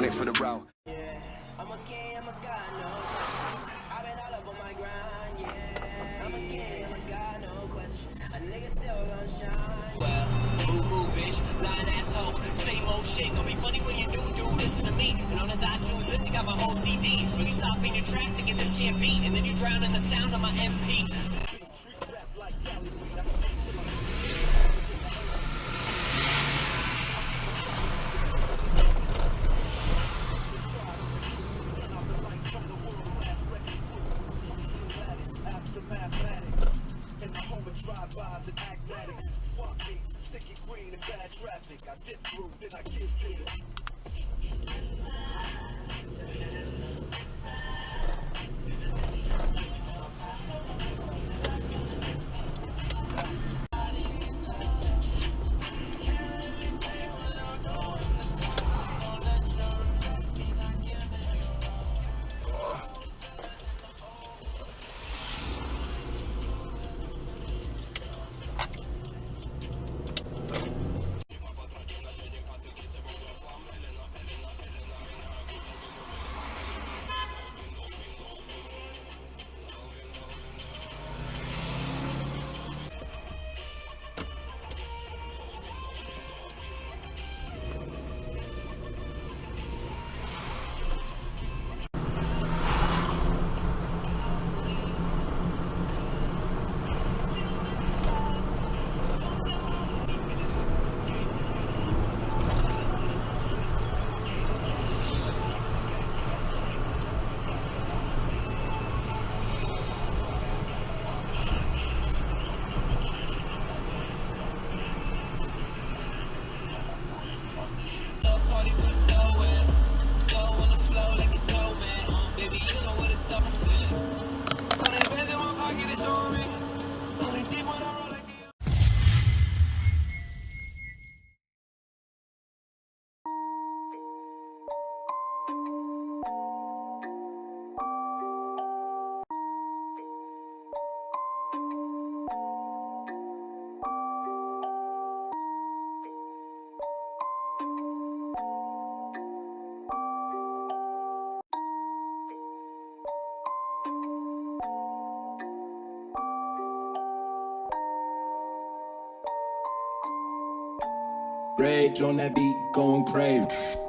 on it for the route. I'm a king, I'm a god, no questions. I've been all up on my grind, yeah. I'm a king, I'm a god, no questions. A nigga still gon' shine. Well, boo-hoo, bitch, lying asshole. Same old shit, gonna be funny when you do listen to me. And on his iTunes list, he got my whole CD. So you stop in your tracks thinking this can't beat, and then you drown in the sound of my MP. Drive-bys and acmatics, swap meets, sticky green and bad traffic. I dip through, then I get to it. Rage on that beat, going crazy.